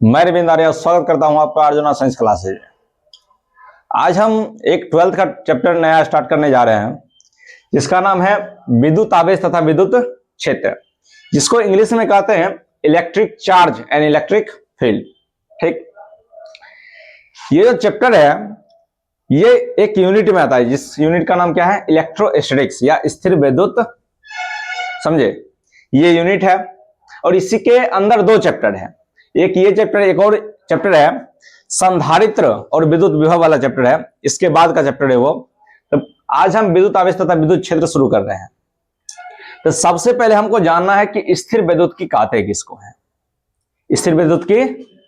मैं रविंद्र आर्य स्वागत करता हूं आपका अर्जुना साइंस क्लासेज। आज हम एक 12th का चैप्टर नया स्टार्ट करने जा रहे हैं जिसका नाम है विद्युत आवेश तथा विद्युत क्षेत्र, जिसको इंग्लिश में कहते हैं electric charge and electric field. ठीक, ये जो चैप्टर है ये एक यूनिट में आता है, जिस यूनिट का नाम क्या है, इलेक्ट्रोस्टैटिक्स या स्थिर विद्युत। समझे, ये यूनिट है और इसी के अंदर दो चैप्टर है, एक ये चैप्टर, एक और चैप्टर है संधारित्र और विद्युत विभव वाला चैप्टर है, इसके बाद का चैप्टर है वो। तो आज हम विद्युत आवेश तथा विद्युत क्षेत्र शुरू कर रहे हैं। तो सबसे पहले हमको जानना है कि स्थिर विद्युत की कहते किसको है, स्थिर विद्युत की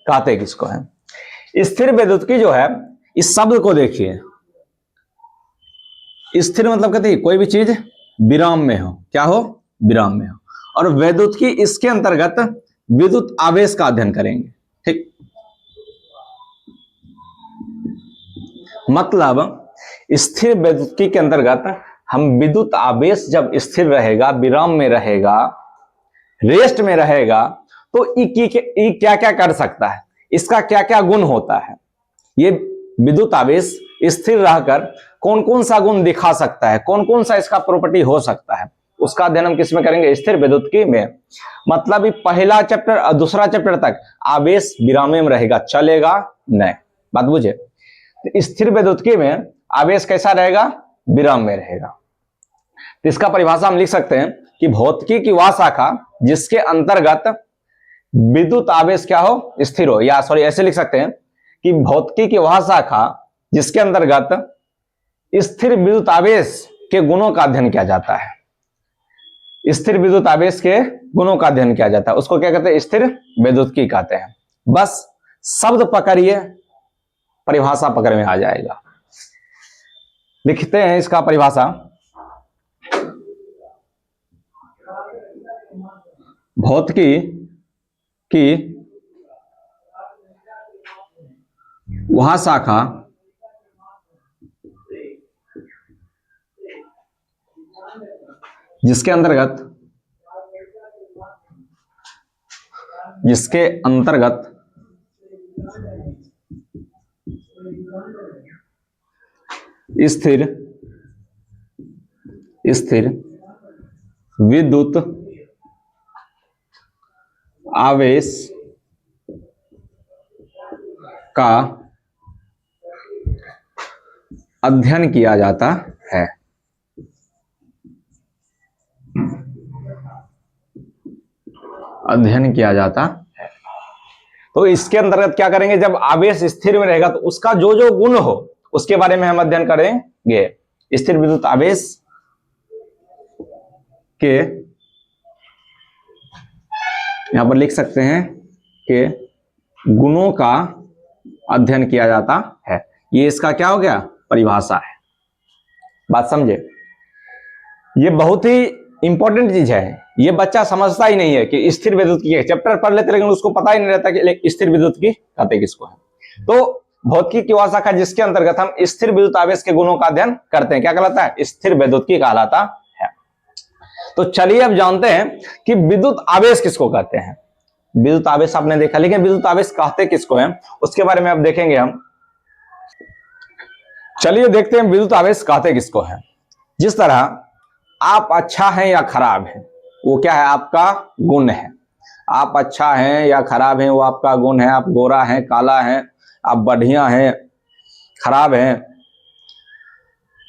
कहते किसको है। स्थिर विद्युत की जो है, इस शब्द को देखिए, स्थिर मतलब कहते हैं कोई भी चीज विराम में हो, क्या हो, विराम में हो, और विद्युत की इसके अंतर्गत विद्युत आवेश का अध्ययन करेंगे। ठीक, मतलब स्थिर विद्युत के अंतर्गत हम विद्युत आवेश जब स्थिर रहेगा, विराम में रहेगा, रेस्ट में रहेगा, तो ये क्या क्या कर सकता है, इसका क्या क्या गुण होता है, ये विद्युत आवेश स्थिर रहकर कौन कौन सा गुण दिखा सकता है, कौन कौन सा इसका प्रॉपर्टी हो सकता है, उसका अध्ययन हम किस में करेंगे, स्थिर विद्युत की में। मतलब ये पहला चैप्टर और दूसरा चैप्टर तक आवेश विराम में रहेगा, चलेगा नहीं, बात बुझे। तो स्थिर विद्युत की में आवेश कैसा रहेगा, विराम में रहेगा। तो इसका परिभाषा हम लिख सकते हैं कि भौतिकी की वह शाखा जिसके अंतर्गत विद्युत आवेश क्या हो, स्थिर हो, या सॉरी ऐसे लिख सकते हैं कि भौतिकी की वह शाखा जिसके अंतर्गत स्थिर विद्युत आवेश के गुणों का अध्ययन किया जाता है, स्थिर विद्युत आवेश के गुणों का अध्ययन किया जाता है, उसको क्या कहते हैं, स्थिर विद्युत की कहते हैं। बस शब्द पकड़िए, परिभाषा पकड़ में आ जाएगा। लिखते हैं इसका परिभाषा। भौतिकी की वह शाखा जिसके अंतर्गत स्थिर विद्युत आवेश का अध्ययन किया जाता है। अध्ययन किया जाता है। तो इसके अंतर्गत क्या करेंगे, जब आवेश स्थिर में रहेगा तो उसका जो जो गुण हो उसके बारे में हम अध्ययन करेंगे। स्थिर विद्युत आवेश के, यहां पर लिख सकते हैं कि गुणों का अध्ययन किया जाता है। ये इसका क्या हो गया, परिभाषा है। बात समझे, ये बहुत ही इंपॉर्टेंट चीज है। ये बच्चा समझता ही नहीं है कि स्थिर विद्युत की, चैप्टर पढ़ लेते लेकिन उसको पता ही नहीं रहता कि स्थिर विद्युत की कहते किसको है। तो भौतिकी की वह शाखा जिसके अंतर्गत हम स्थिर विद्युत आवेश के गुणों का अध्ययन करते हैं, क्या कहलाता है, स्थिर विद्युत की कहलाता है। तो चलिए अब जानते हैं कि विद्युत आवेश किसको कहते हैं। विद्युत आवेश आपने देखा, लेकिन विद्युत आवेश कहते किसको है उसके बारे में अब देखेंगे हम। चलिए देखते हैं विद्युत आवेश कहते किसको है। जिस तरह आप अच्छा है या खराब है, वो क्या है, आपका गुण है। आप अच्छा हैं या खराब हैं, वो आपका गुण है। आप गोरा हैं, काला हैं, आप बढ़िया हैं, खराब हैं,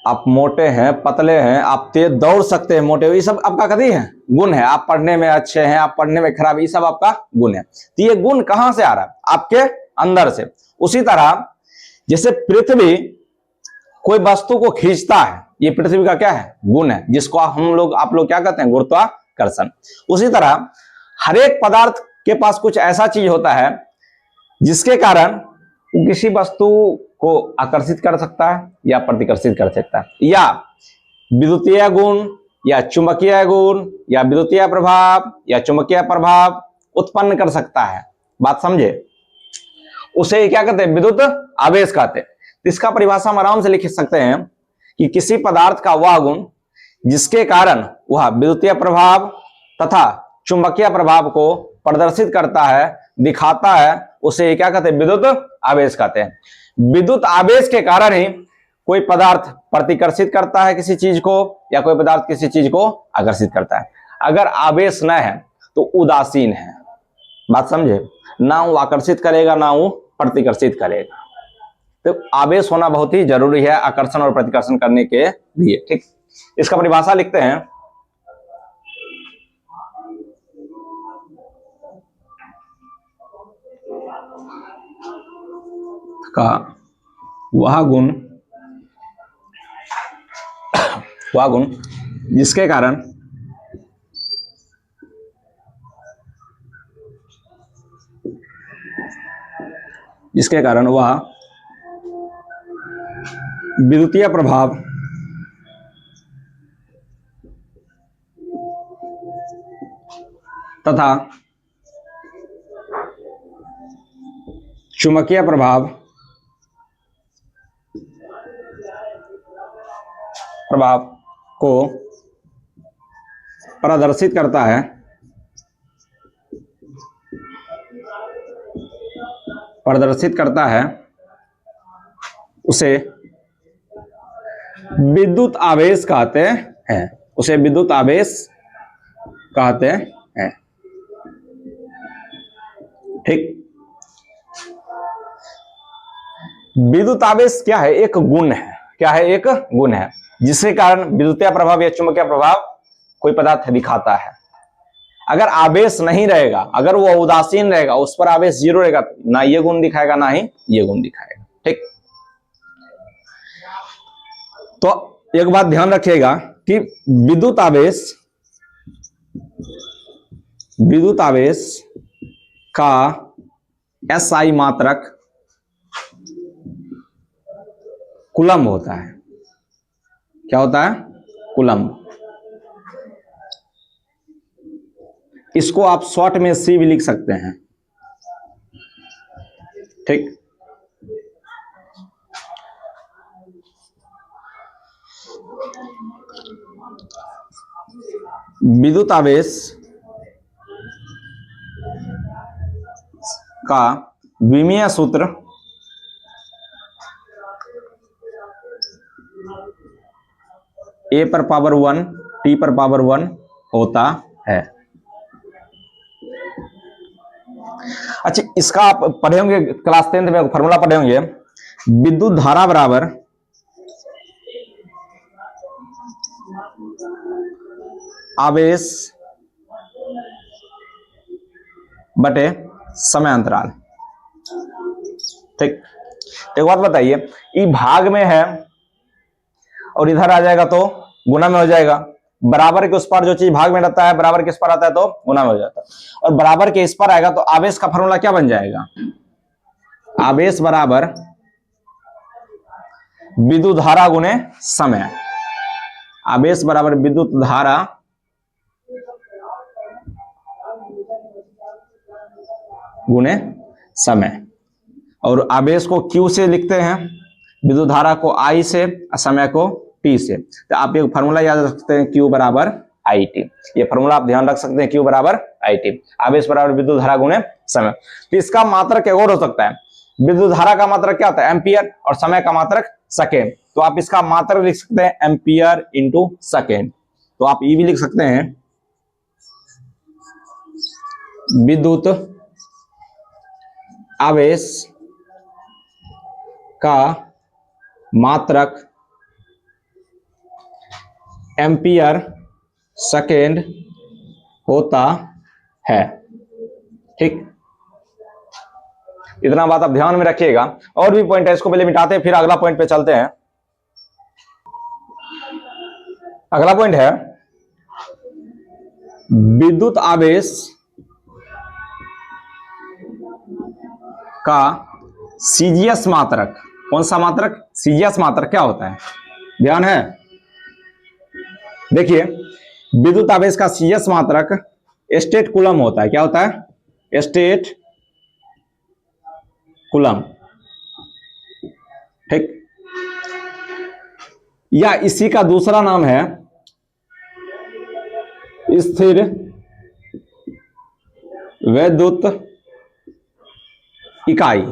आप मोटे हैं, पतले हैं, आप तेज दौड़ सकते हैं, मोटे, ये सब आपका कभी है, गुण है। आप पढ़ने में अच्छे हैं, आप पढ़ने में खराब, ये सब आपका गुण है। तो ये गुण कहां से आ रहा है, आपके अंदर से। उसी तरह जैसे पृथ्वी कोई वस्तु को खींचता है, ये पृथ्वी का क्या है, गुण है, जिसको आप लोग क्या कहते हैं, गुरुत्वाकर्षण। उसी तरह हर एक पदार्थ के पास कुछ ऐसा चीज होता है जिसके कारण वो किसी वस्तु को आकर्षित कर सकता है या प्रतिकर्षित कर सकता है, या विद्युतीय गुण या चुंबकीय गुण या विद्युतीय प्रभाव या चुंबकीय प्रभाव उत्पन्न कर सकता है। बात समझे, उसे क्या कहते हैं, विद्युत आवेश कहते हैं। इसका परिभाषा हम आराम से लिख सकते हैं कि किसी पदार्थ का वह गुण जिसके कारण वह विद्युतीय प्रभाव तथा चुंबकीय प्रभाव को प्रदर्शित करता है, दिखाता है उसे क्या कहते हैं, विद्युत आवेश कहते हैं। विद्युत आवेश के कारण ही कोई पदार्थ प्रतिकर्षित करता है किसी चीज को, या कोई पदार्थ किसी चीज को आकर्षित करता है। अगर आवेश न है तो उदासीन है, बात समझे, ना वो आकर्षित करेगा ना वो प्रतिकर्षित करेगा। तो आवेश होना बहुत ही जरूरी है आकर्षण और प्रतिकर्षण करने के लिए। ठीक, इसका परिभाषा लिखते हैं। का वह गुण जिसके कारण वह विद्युतीय प्रभाव तथा चुंबकीय प्रभाव को प्रदर्शित करता है, उसे विद्युत आवेश कहते हैं। उसे विद्युत आवेश कहते हैं। ठीक, विद्युत आवेश क्या है, एक गुण है। क्या है, एक गुण है जिसके कारण विद्युतीय प्रभाव या चुंबकीय प्रभाव कोई पदार्थ दिखाता है। अगर आवेश नहीं रहेगा, अगर वो उदासीन रहेगा, उस पर आवेश जीरो रहेगा, ना ये गुण दिखाएगा ना ही ये गुण दिखाएगा। ठीक, तो एक बात ध्यान रखिएगा कि विद्युत आवेश का SI मात्रक कूलम्ब होता है। क्या होता है, कूलम्ब। इसको आप शॉर्ट में C भी लिख सकते हैं। ठीक, विद्युत आवेश का विमीय सूत्र A पर पावर 1 T पर पावर 1 होता है। अच्छा, इसका आप पढ़े होंगे क्लास 10th में, फॉर्मूला पढ़े होंगे, विद्युत धारा बराबर आवेश बटे समय अंतराल। ठीक, एक बात बताइए, ये भाग में है और इधर आ जाएगा तो गुना में हो जाएगा। बराबर के उस पर जो चीज भाग में रहता है, बराबर के इस पर आता है तो गुना में हो जाता है, और बराबर के इस पर आएगा तो आवेश का फॉर्मूला क्या बन जाएगा, आवेश बराबर विद्युत धारा गुने समय। आवेश बराबर विद्युत धारा गुने समय, और आवेश को Q से लिखते हैं, विद्युत धारा को I से, समय को T से। तो आप एक फॉर्मूला याद रख सकते हैं, Q बराबर IT। ये फॉर्मूला आप ध्यान रख सकते हैं, Q बराबर IT, आवेश बराबर विद्युत धारा गुने समय। तो इसका मात्रक एक और हो सकता है, विद्युत धारा का मात्रक क्या होता है, एम्पियर, और समय का मात्रक सेकेंड। तो आप इसका मात्रक लिख सकते हैं एम्पियर इंटू सेकेंड। तो आप ये भी लिख सकते हैं, विद्युत आवेश का मात्रक एम्पियर सेकेंड होता है। ठीक, इतना बात आप ध्यान में रखिएगा। और भी पॉइंट है, इसको पहले मिटाते हैं फिर अगला पॉइंट पे चलते हैं। अगला पॉइंट है विद्युत आवेश का सीजीएस मात्रक। कौन सा मात्रक, सीजीएस मात्रक क्या होता है, ध्यान है। देखिए, विद्युत आवेश का सीजीएस मात्रक स्टेट कूलम होता है। क्या होता है, स्टेट कूलम। ठीक, या इसी का दूसरा नाम है स्थिर वैद्युत इकाई,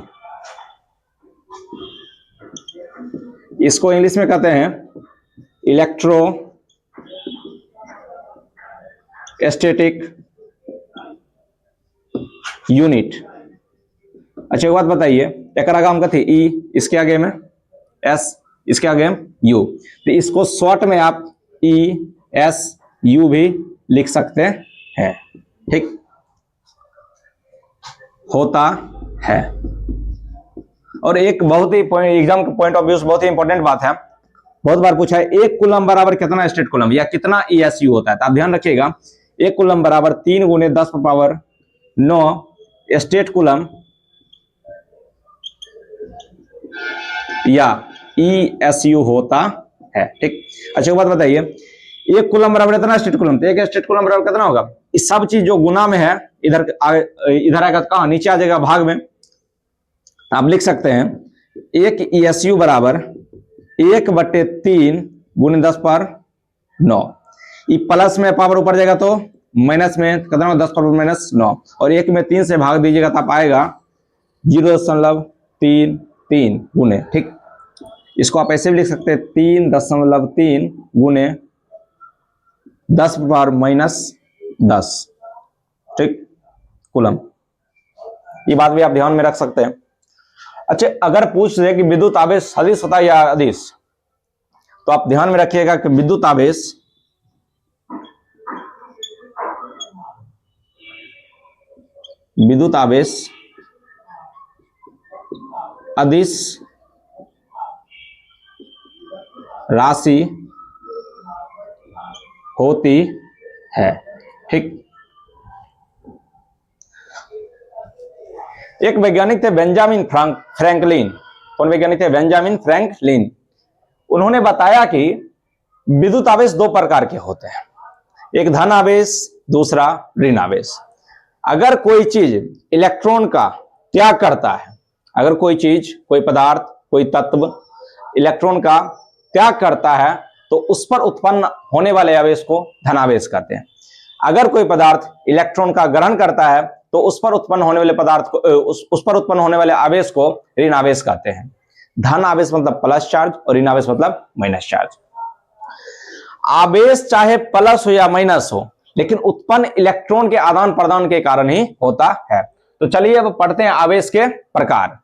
इसको इंग्लिश में कहते हैं इलेक्ट्रो स्टैटिक यूनिट। अच्छा एक बात बताइए, एक आगाम कथी ई, इसके आगे में एस, इसके आगे में यू, तो इसको शॉर्ट में आप ई एस यू भी लिख सकते हैं, ठीक, होता है। और एक बहुत ही एग्जाम के पॉइंट ऑफ व्यू से बहुत ही इंपॉर्टेंट बात है, बहुत बार पूछा है, एक कूलम बराबर कितना स्टेट कूलम या कितना ESU होता है, तो आप ध्यान रखिएगा, एक कूलम बराबर 3 × 10⁻9 स्टेट कूलम या ESU होता है, ठीक। अच्छा एक बात बताइए, एक कूलम बराबर इतना स्टेट कूलम, तो एक स्टेट कूलम बराबर कितना होगा, इस सब चीज जो गुना में है इधर इधर आएगा, कहां नीचे आ जाएगा भाग में, आप लिख सकते हैं एक ESU बराबर 1/3 × 10⁻9, ये प्लस में पावर ऊपर जाएगा तो माइनस में कितना होगा 10⁻9, और 1 में 3 से भाग दीजिएगा तो आप आएगा 0.33 गुने, ठीक। इसको आप ऐसे भी लिख सकते हैं 3.3 गुने 10⁻−10, ठीक, कूलम। ये बात भी आप ध्यान में रख सकते हैं। अच्छा अगर पूछ रहे कि विद्युत आवेश सदिश होता है या अदिश, तो आप ध्यान में रखिएगा कि विद्युत आवेश अदिश राशि होती है, ठीक। एक वैज्ञानिक थे बेंजामिन फ्रैंकलिन, कौन वैज्ञानिक थे, बेंजामिन फ्रैंकलिन, उन्होंने बताया कि विद्युत आवेश दो प्रकार के होते हैं, एक धन आवेश, दूसरा ऋण आवेश। अगर कोई चीज इलेक्ट्रॉन का त्याग करता है, अगर कोई चीज, कोई पदार्थ, कोई तत्व इलेक्ट्रॉन का त्याग करता है तो उस पर उत्पन्न होने वाले आवेश को धनावेश कहते हैं। अगर कोई पदार्थ इलेक्ट्रॉन का ग्रहण करता है तो उस पर उत्पन्न होने वाले पदार्थ को उस पर उत्पन्न होने वाले आवेश को ऋण आवेश कहते हैं। धन आवेश मतलब प्लस चार्ज और ऋण आवेश मतलब माइनस चार्ज। आवेश चाहे प्लस हो या माइनस हो, लेकिन उत्पन्न इलेक्ट्रॉन के आदान प्रदान के कारण ही होता है। तो चलिए अब पढ़ते हैं आवेश के प्रकार।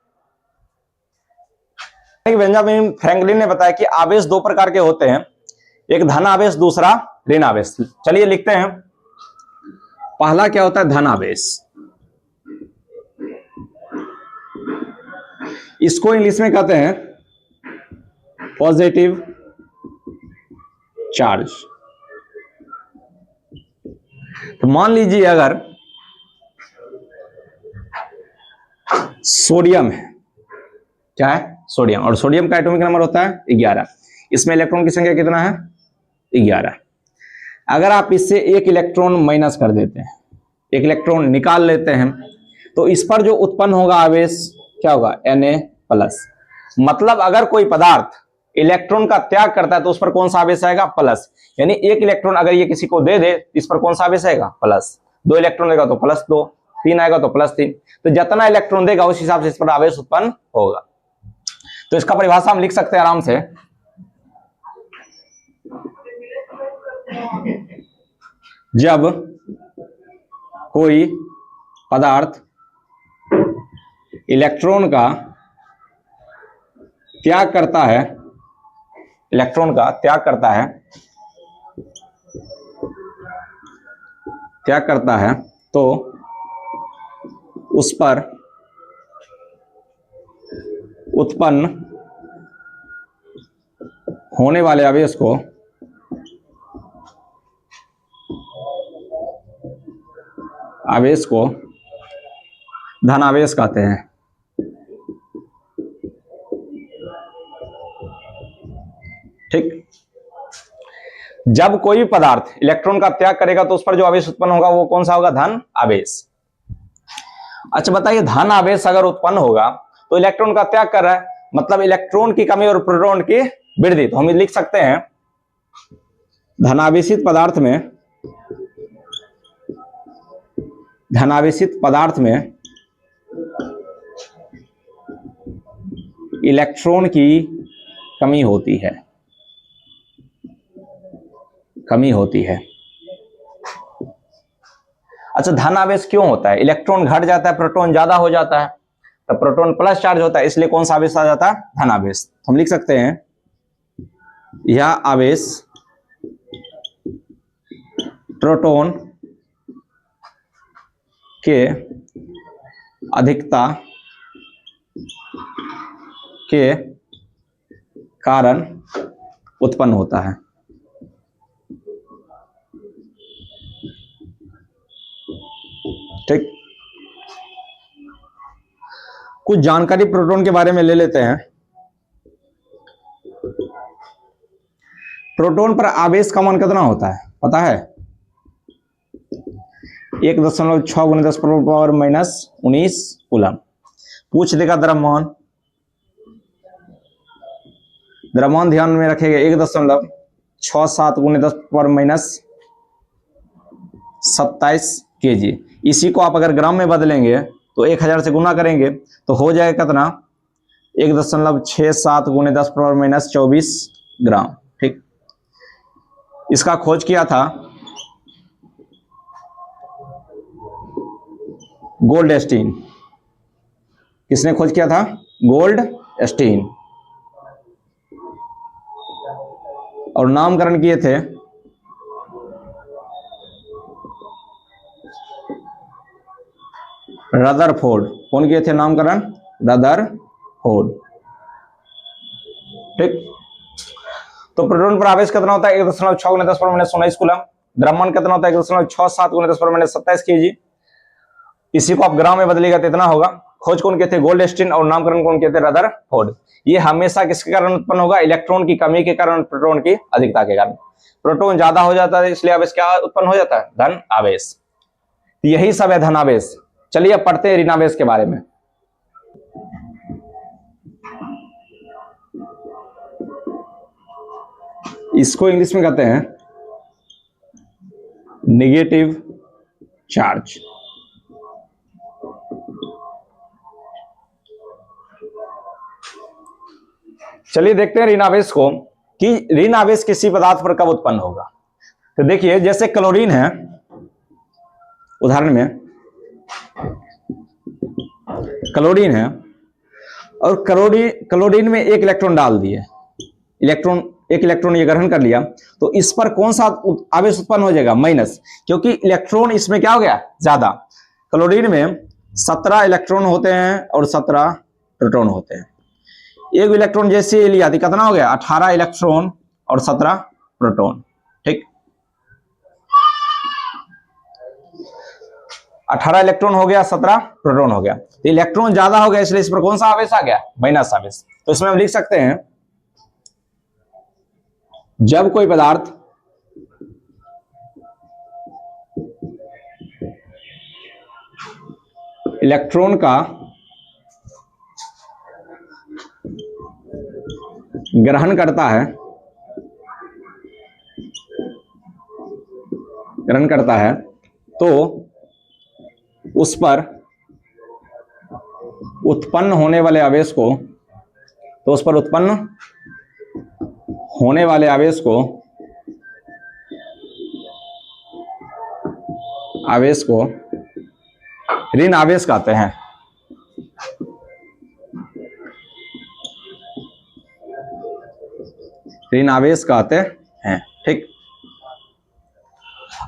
बेंजामिन फ्रैंकलिन ने बताया कि आवेश दो प्रकार के होते हैं, एक धन आवेश, दूसरा ऋण आवेश। चलिए लिखते हैं, पहला क्या होता है, धन आवेश। इसको इंग्लिश में कहते हैं पॉजिटिव चार्ज। तो मान लीजिए अगर सोडियम है, क्या है, सोडियम, और सोडियम का एटॉमिक नंबर होता है 11, इसमें इलेक्ट्रॉन की संख्या कितना है, 11। अगर आप इससे एक इलेक्ट्रॉन माइनस कर देते हैं, एक इलेक्ट्रॉन निकाल लेते हैं, तो इस पर जो उत्पन्न होगा आवेश क्या होगा, Na+। मतलब अगर कोई पदार्थ इलेक्ट्रॉन का त्याग करता है तो उस पर कौन सा आवेश आएगा, प्लस। यानी एक इलेक्ट्रॉन अगर ये किसी को दे दे, इस पर कौन सा आवेश आएगा, प्लस। 2 इलेक्ट्रॉन देगा तो +2, 3 आएगा तो +3। तो जितना इलेक्ट्रॉन देगा उस हिसाब से इस पर आवेश उत्पन्न होगा। तो इसका परिभाषा हम लिख सकते हैं आराम से, जब कोई पदार्थ इलेक्ट्रॉन का त्याग करता है, इलेक्ट्रॉन का त्याग करता है तो उस पर उत्पन्न होने वाले आवेश को धनावेश कहते हैं। ठीक, जब कोई पदार्थ इलेक्ट्रॉन का त्याग करेगा तो उस पर जो आवेश उत्पन्न होगा वो कौन सा होगा, धन आवेश। अच्छा बताइए, धन आवेश अगर उत्पन्न होगा तो इलेक्ट्रॉन का त्याग कर रहा है, मतलब इलेक्ट्रॉन की कमी और प्रोटॉन की वृद्धि। तो हम लिख सकते हैं धनावेशित पदार्थ में इलेक्ट्रॉन की कमी होती है, कमी होती है। अच्छा, धन आवेश क्यों होता है? इलेक्ट्रॉन घट जाता है, प्रोटॉन ज्यादा हो जाता है, तो प्रोटॉन प्लस चार्ज होता है, इसलिए कौन सा आवेश आ जाता है? धन आवेश। हम लिख सकते हैं यह आवेश प्रोटॉन के अधिकता के कारण उत्पन्न होता है। ठीक, कुछ जानकारी प्रोटॉन के बारे में ले लेते हैं। प्रोटॉन पर आवेश का मान कितना होता है पता है? 1.6 × 10⁻⁻19 कूलम। पूछ देगा द्रव्यमान, द्रव्यमान ध्यान में रखेगा 1.67 × 10⁻27 kg। इसी को आप अगर ग्राम में बदलेंगे तो 1000 से गुना करेंगे तो हो जाएगा कितना? 1.67 × 10⁻24 ग्राम। ठीक, इसका खोज किया था गोल्डस्टीन। किसने खोज किया था? गोल्डस्टीन। और नामकरण किए थे रदरफोर्ड। कौन किए थे नामकरण? रदरफोर्ड। ठीक, तो प्रोटॉन पर आवेश कितना होता है? 1.6 × 10⁻19 कूलम। द्रव्यमान कितना होता है? 1.67 × 10⁻27 kg। इसी को आप ग्राम में बदलेगा तो इतना होगा। खोज कौन किए थे? गोल्डस्टीन। और नामकरण कौन किए थे? रदरफोर्ड। ये हमेशा किसके कारण उत्पन्न होगा? इलेक्ट्रॉन की कमी के कारण, प्रोटॉन की अधिकता के कारण। प्रोटॉन ज्यादा हो जाता है इसलिए आवेश क्या उत्पन्न हो जाता है? धन आवेश। यही सब है धन आवेश। चलिए अब पढ़ते हैं ऋण आवेश के बारे में। इसको इंग्लिश में कहते हैं नेगेटिव चार्ज। चलिए देखते हैं ऋण आवेश को कि ऋण आवेश किसी पदार्थ पर कब उत्पन्न होगा। तो देखिए, जैसे क्लोरीन है, उदाहरण में क्लोरीन है और क्लोरीन में एक इलेक्ट्रॉन डाल दिए, एक इलेक्ट्रॉन ये ग्रहण कर लिया, तो इस पर कौन सा आवेश उत्पन्न हो जाएगा? माइनस, क्योंकि इलेक्ट्रॉन इसमें क्या हो गया? ज्यादा। क्लोरीन में 17 इलेक्ट्रॉन होते हैं और 17 प्रोटॉन होते हैं। एक इलेक्ट्रॉन जैसे लिया तो कितना हो गया? 18 इलेक्ट्रॉन और 17 प्रोटॉन। ठीक, 18 इलेक्ट्रॉन हो गया, 17 प्रोटॉन हो गया। तो इलेक्ट्रॉन ज्यादा हो गया इसलिए इस पर कौन सा आवेश आ गया? माइनस आवेश। तो इसमें हम लिख सकते हैं जब कोई पदार्थ इलेक्ट्रॉन का ग्रहण करता है तो उस पर उत्पन्न होने वाले आवेश को ऋण आवेश कहते हैं। ऋण आवेश कहते हैं। ठीक,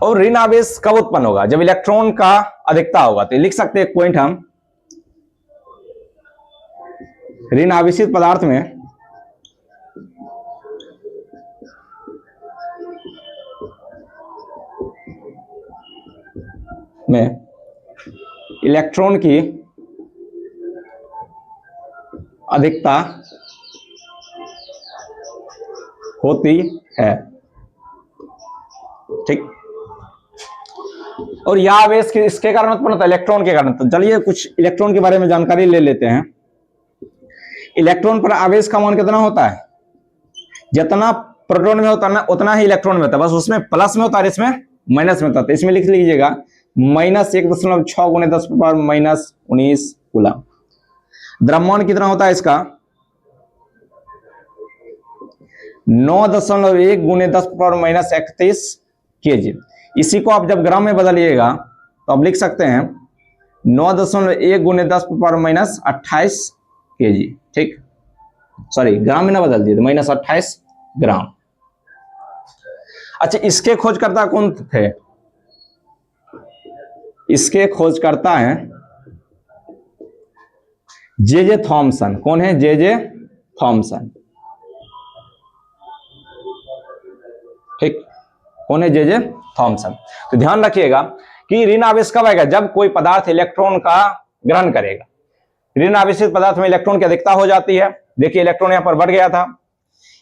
और ऋण आवेश कब उत्पन्न होगा? जब इलेक्ट्रॉन का अधिकता होगा। तो लिख सकते हैं एक पॉइंट हम, ऋण आवेशित पदार्थ में इलेक्ट्रॉन की अधिकता होती है। ठीक, और यह आवेश इसके कारण उत्पन्न होता है? इलेक्ट्रॉन के कारण। तो चलिए कुछ इलेक्ट्रॉन के बारे में जानकारी ले लेते हैं। इलेक्ट्रॉन पर आवेश का मान कितना होता है? जितना प्रोटॉन में होता है ना उतना ही इलेक्ट्रॉन में होता है, बस उसमें प्लस में होता है, इसमें माइनस में होता है। तो इसमें लिख लीजिएगा -1.6 × 10⁻⁻19 कूलम। द्रव्यमान कितना होता है इसका? 9.1 गुने 10⁻³ kg। इसी को आप जब ग्राम में बदलिएगा तो आप लिख सकते हैं 9.1 गुने 10⁻28 kg। ठीक, सॉरी ग्राम में ना बदल दिए तो -28 ग्राम। अच्छा, इसके खोजकर्ता कौन थे? इसके खोजकर्ता हैं जे थॉमसन। कौन है? J Thomson. ठीक, कौन है? J Thomson. तो ध्यान रखिएगा कि ऋण आवेश कब आएगा? जब कोई पदार्थ इलेक्ट्रॉन का ग्रहण करेगा। ऋण आवेशित पदार्थ में इलेक्ट्रॉन की अधिकता हो जाती है। देखिए इलेक्ट्रॉन यहां पर बढ़ गया था।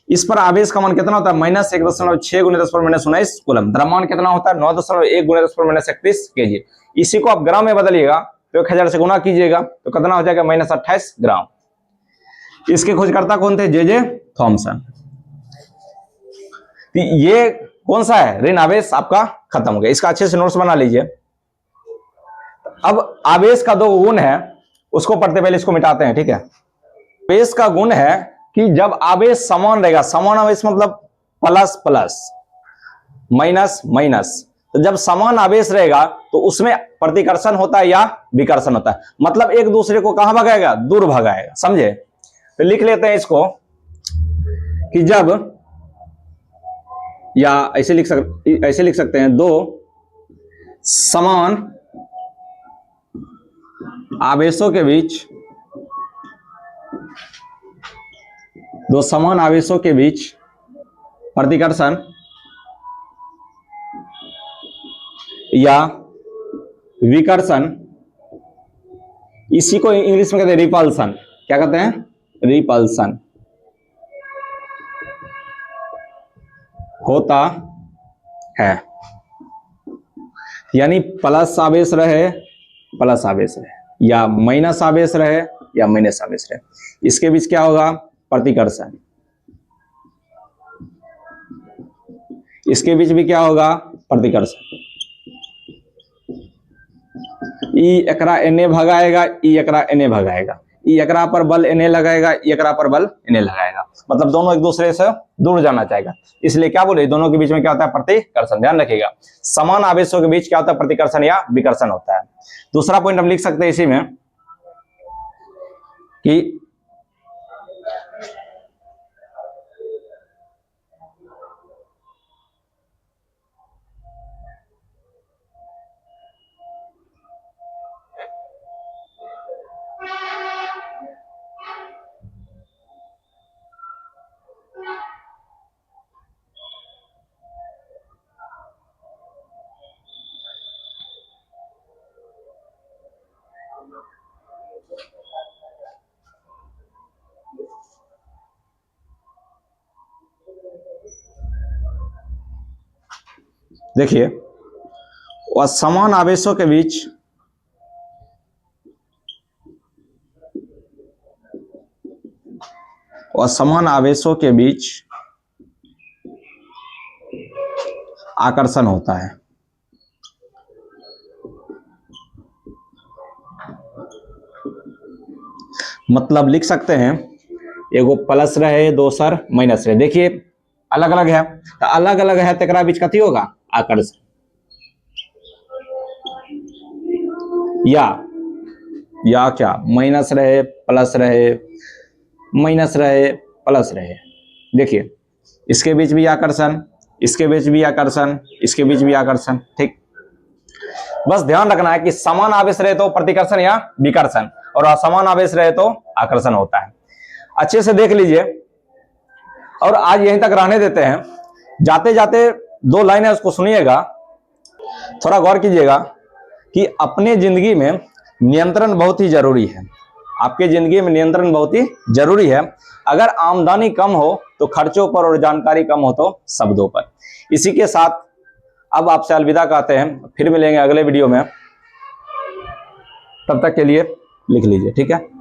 इस पर आवेश का मान कितना होता है? -1.6 गुने 10⁻19 कूलम। द्रव्यमान कितना होता है? 9.1 गुने 10⁻31 kg। इसी को आप ग्राम में बदलिएगा तो 1000 से गुना कीजिएगा तो कितना हो जाएगा? -28 ग्राम। इसके खोजकर्ता कौन थे? J Thomson. ये कौन सा है? ऋण आवेश आपका खत्म हो गया। इसका अच्छे से नोट्स बना लीजिए। अब आवेश का दो गुण है, उसको पढ़ते पहले इसको मिटाते हैं। ठीक है, आवेश का गुण है कि जब आवेश समान रहेगा, समान आवेश मतलब प्लस प्लस माइनस माइनस, तो जब समान आवेश रहेगा तो उसमें प्रतिकर्षण होता है या विकर्षण होता है। मतलब एक दूसरे को कहां भगाएगा? दूर भगाएगा। समझे? तो लिख लेते हैं इसको कि जब, या ऐसे लिख सकते हैं, दो समान आवेशों के बीच, दो समान आवेशों के बीच प्रतिकर्षण या विकर्षण, इसी को इंग्लिश में कहते हैं रिपल्सन। क्या कहते हैं? रिपल्सन होता है। यानी प्लस आवेश रहे प्लस आवेश रहे, या माइनस आवेश रहे या माइनस आवेश रहे, इसके बीच क्या होगा? प्रतिकर्षण। इसके बीच भी क्या होगा? प्रतिकर्षण। ई एकरा एने भगाएगा, ई एकरा एने भगाएगा, ई एकरा पर बल एने लगाएगा, ई एकरा पर बल एने लगाएगा। मतलब दोनों एक दूसरे से दूर जाना चाहेगा। इसलिए क्या बोले? दोनों के बीच में क्या होता है? प्रतिकर्षण। ध्यान रखिएगा, समान आवेशों के बीच क्या होता है? प्रतिकर्षण या विकर्षण होता है। दूसरा पॉइंट हम लिख सकते हैं इसी में कि देखिए, असमान आवेशों के बीच असमान आवेशों के बीच आकर्षण होता है। मतलब लिख सकते हैं एगो प्लस रहे, दोसर माइनस रहे। देखिए अलग अलग है, तो अलग अलग है तो एकरा बीच कथी होगा? आकर्षण। या क्या? माइनस रहे प्लस रहे, माइनस रहे प्लस रहे। देखिए इसके बीच भी आकर्षण, इसके बीच भी आकर्षण, इसके बीच भी आकर्षण। ठीक, बस ध्यान रखना है कि समान आवेश रहे तो प्रतिकर्षण या विकर्षण, और असमान आवेश रहे तो आकर्षण होता है। अच्छे से देख लीजिए और आज यहीं तक रहने देते हैं। जाते जाते दो लाइनें उसको सुनिएगा, थोड़ा गौर कीजिएगा कि अपने जिंदगी में नियंत्रण बहुत ही जरूरी है। आपके जिंदगी में नियंत्रण बहुत ही जरूरी है। अगर आमदनी कम हो तो खर्चों पर, और जानकारी कम हो तो शब्दों पर। इसी के साथ अब आपसे अलविदा कहते हैं, फिर मिलेंगे अगले वीडियो में। तब तक के लिए लिख लीजिए, ठीक है।